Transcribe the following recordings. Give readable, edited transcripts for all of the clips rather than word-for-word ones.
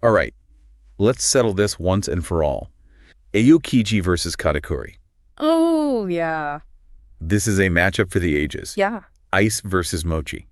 All right, let's settle this once and for all. Aokiji versus Katakuri. Oh, yeah. This is a matchup for the ages. Yeah. Ice versus Mochi.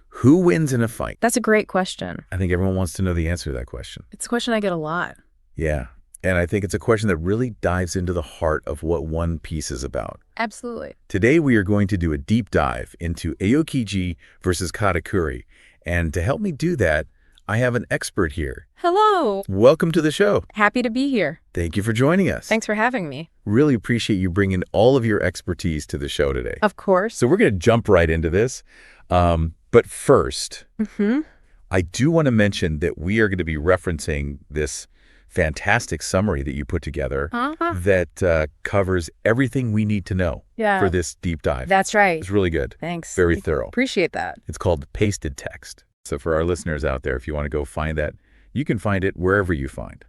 Who wins in a fight? That's a great question. I think everyone wants to know the answer to that question. It's a question I get a lot. Yeah, and I think it's a question that really dives into the heart of what One Piece is about. Absolutely. Today we are going to do a deep dive into Aokiji versus Katakuri. And to help me do that, I have an expert here. Hello. Welcome to the show. Happy to be here. Thank you for joining us. Thanks for having me. Really appreciate you bringing all of your expertise to the show today. Of course. So we're going to jump right into this. But first, I do want to mention that we are going to be referencing this fantastic summary that you put together that covers everything we need to know for this deep dive. That's right. It's really good. Thanks. Very thorough. Appreciate that. It's called Pasted Text. So for our listeners out there, if you want to go find that, you can find it wherever you find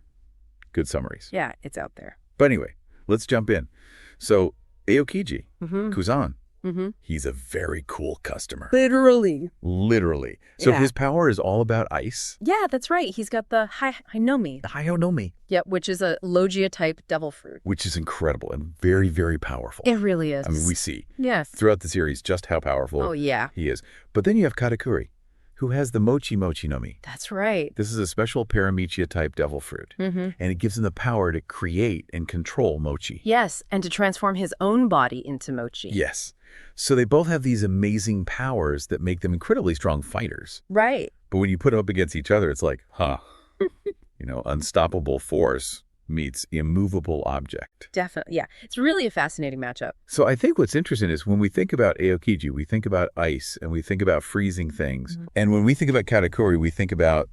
good summaries. Yeah, it's out there. But anyway, let's jump in. So Aokiji, Kuzan, he's a very cool customer. Literally. Literally. So Yeah. his power is all about ice? Yeah, that's right. He's got the Hinomi. The Hyonomi. Yeah, which is a Logia-type devil fruit. Which is incredible and very, very powerful. It really is. I mean, we see Yes. throughout the series just how powerful Oh, yeah. he is. But then you have Katakuri, who has the Mochi no Mi. That's right. This is a special Paramecia-type devil fruit, and it gives him the power to create and control Mochi. Yes, and to transform his own body into Mochi. Yes. So they both have these amazing powers that make them incredibly strong fighters. Right. But when you put them up against each other, it's like, unstoppable force meets immovable object. Definitely. Yeah. It's really a fascinating matchup. So I think what's interesting is when we think about Aokiji, we think about ice and we think about freezing things. And when we think about Katakuri, we think about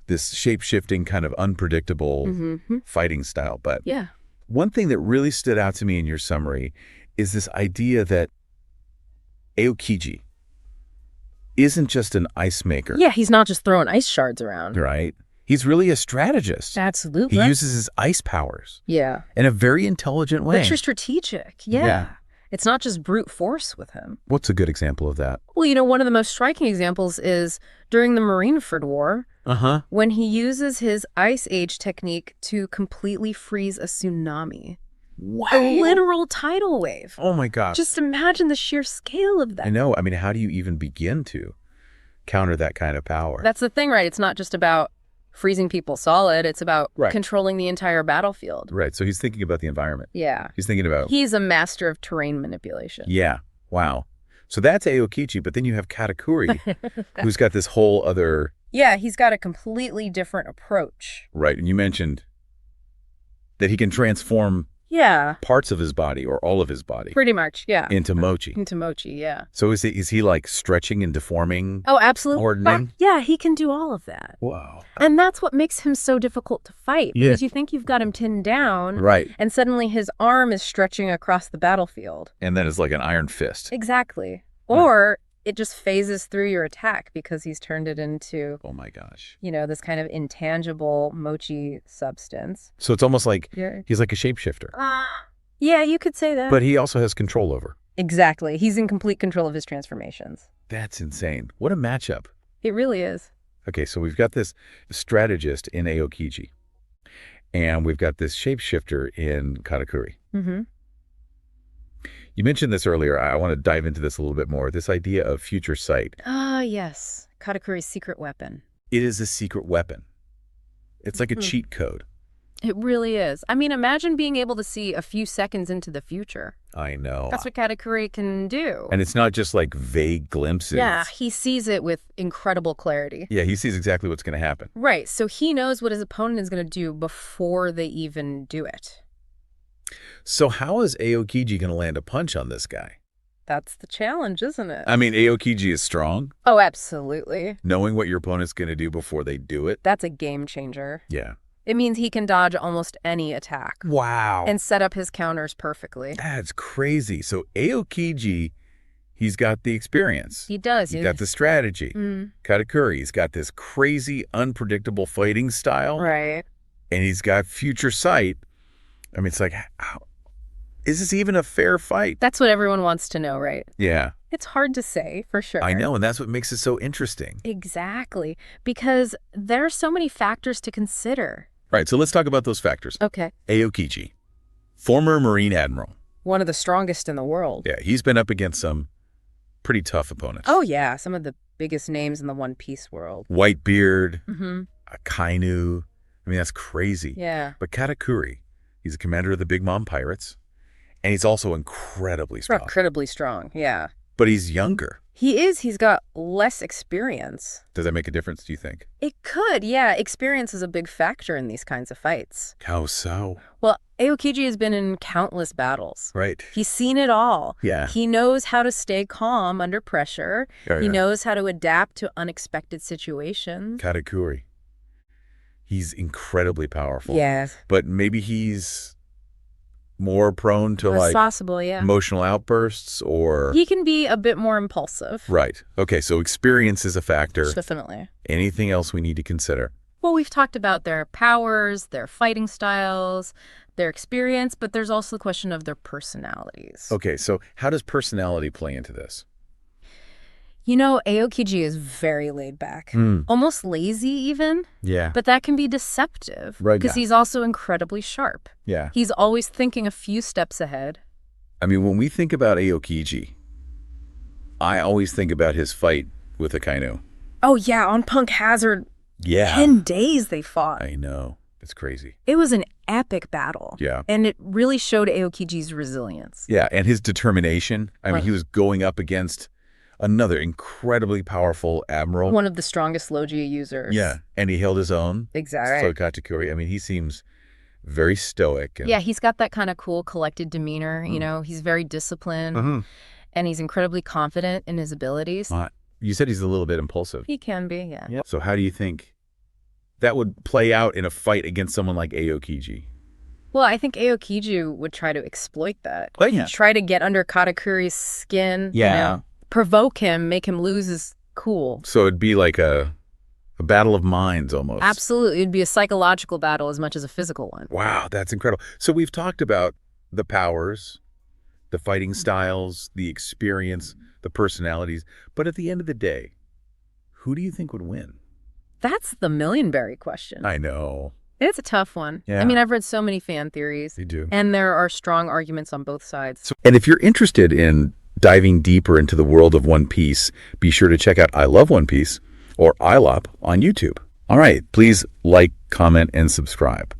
this shape-shifting kind of unpredictable fighting style. But Yeah. one thing that really stood out to me in your summary is this idea that Aokiji isn't just an ice maker. Yeah, he's not just throwing ice shards around. Right? He's really a strategist. Absolutely. He uses his ice powers Yeah. in a very intelligent way. But you're strategic. Yeah. It's not just brute force with him. What's a good example of that? Well, one of the most striking examples is during the Marineford War, when he uses his Ice Age technique to completely freeze a tsunami. What? A literal tidal wave. Oh my gosh. Just imagine the sheer scale of that. I know. I mean, how do you even begin to counter that kind of power? That's the thing, right? It's not just about freezing people solid. It's about controlling the entire battlefield. Right. So he's thinking about the environment. Yeah. He's thinking about... He's a master of terrain manipulation. Yeah. Wow. So that's Aokiji, but then you have Katakuri, who's got this whole other... Yeah, he's got a completely different approach. Right. And you mentioned that he can transform parts of his body or all of his body. Pretty much, yeah. Into Mochi. Into Mochi, yeah. So is he like stretching and deforming? Oh, absolutely. Hardening? Yeah, he can do all of that. Wow. And that's what makes him so difficult to fight. Yeah. Because you think you've got him pinned down. Right. And suddenly his arm is stretching across the battlefield. And then it's like an iron fist. Exactly. Or it just phases through your attack because he's turned it into, oh my gosh, this kind of intangible Mochi substance. So it's almost like he's like a shapeshifter. Yeah, you could say that. But he also has control over. Exactly. He's in complete control of his transformations. That's insane. What a matchup. It really is. Okay, so we've got this strategist in Aokiji, and we've got this shapeshifter in Katakuri. You mentioned this earlier. I want to dive into this a little bit more. This idea of future sight. Yes. Katakuri's secret weapon. It is a secret weapon. It's like a cheat code. It really is. I mean, imagine being able to see a few seconds into the future. I know. That's what Katakuri can do. And it's not just like vague glimpses. Yeah, he sees it with incredible clarity. Yeah, he sees exactly what's going to happen. Right, so he knows what his opponent is going to do before they even do it. So how is Aokiji going to land a punch on this guy? That's the challenge, isn't it? I mean, Aokiji is strong. Oh, absolutely. Knowing what your opponent's going to do before they do it. That's a game changer. Yeah. It means he can dodge almost any attack. Wow. And set up his counters perfectly. That's crazy. So Aokiji, he's got the experience. He does. He's got the strategy. Katakuri, he's got this crazy, unpredictable fighting style. Right. And he's got future sight. I mean, it's like, is this even a fair fight? That's what everyone wants to know, right? Yeah. It's hard to say, for sure. I know, and that's what makes it so interesting. Exactly, because there are so many factors to consider. Right, so let's talk about those factors. Okay. Aokiji, former Marine admiral. One of the strongest in the world. Yeah, he's been up against some pretty tough opponents. Oh, yeah, some of the biggest names in the One Piece world. Whitebeard, Mm-hmm. Kainu. I mean, that's crazy. Yeah. But Katakuri, he's a commander of the Big Mom Pirates, and he's also incredibly strong. Incredibly strong, yeah. But he's younger. He is. He's got less experience. Does that make a difference, do you think? It could, yeah. Experience is a big factor in these kinds of fights. How so? Well, Aokiji has been in countless battles. Right. He's seen it all. Yeah. He knows how to stay calm under pressure. Oh, He yeah. knows how to adapt to unexpected situations. Katakuri. He's incredibly powerful. Yes. But maybe he's more prone to That's possible, yeah. emotional outbursts or... He can be a bit more impulsive. Right. Okay, so experience is a factor. Definitely. Anything else we need to consider? Well, we've talked about their powers, their fighting styles, their experience, but there's also the question of their personalities. Okay, so how does personality play into this? You know, Aokiji is very laid back, almost lazy even, Yeah. but that can be deceptive Right, because yeah. he's also incredibly sharp. Yeah. He's always thinking a few steps ahead. I mean, when we think about Aokiji, I always think about his fight with Akainu. Oh, yeah, on Punk Hazard, Yeah. 10 days they fought. I know. It's crazy. It was an epic battle. Yeah. And it really showed Aokiji's resilience. Yeah, and his determination. I mean, he was going up against another incredibly powerful admiral. One of the strongest Logia users. Yeah, and he held his own. Exactly. So Katakuri, I mean, he seems very stoic. And, Yeah, he's got that kind of cool, collected demeanor. You know, he's very disciplined, and he's incredibly confident in his abilities. You said he's a little bit impulsive. He can be, yeah. Yep. So how do you think that would play out in a fight against someone like Aokiji? Well, I think Aokiji would try to exploit that. Oh, yeah. Try to get under Katakuri's skin. Yeah. You know, provoke him, make him lose his cool. So it'd be like a battle of minds almost. Absolutely. It'd be a psychological battle as much as a physical one. Wow, that's incredible. So we've talked about the powers, the fighting styles, the experience, the personalities. But at the end of the day, who do you think would win? That's the million-berry question. I know. It's a tough one. Yeah. I mean, I've read so many fan theories. You do. And there are strong arguments on both sides. And if you're interested in diving deeper into the world of One Piece, be sure to check out I Love One Piece or ILOP on YouTube. All right, please like, comment, and subscribe.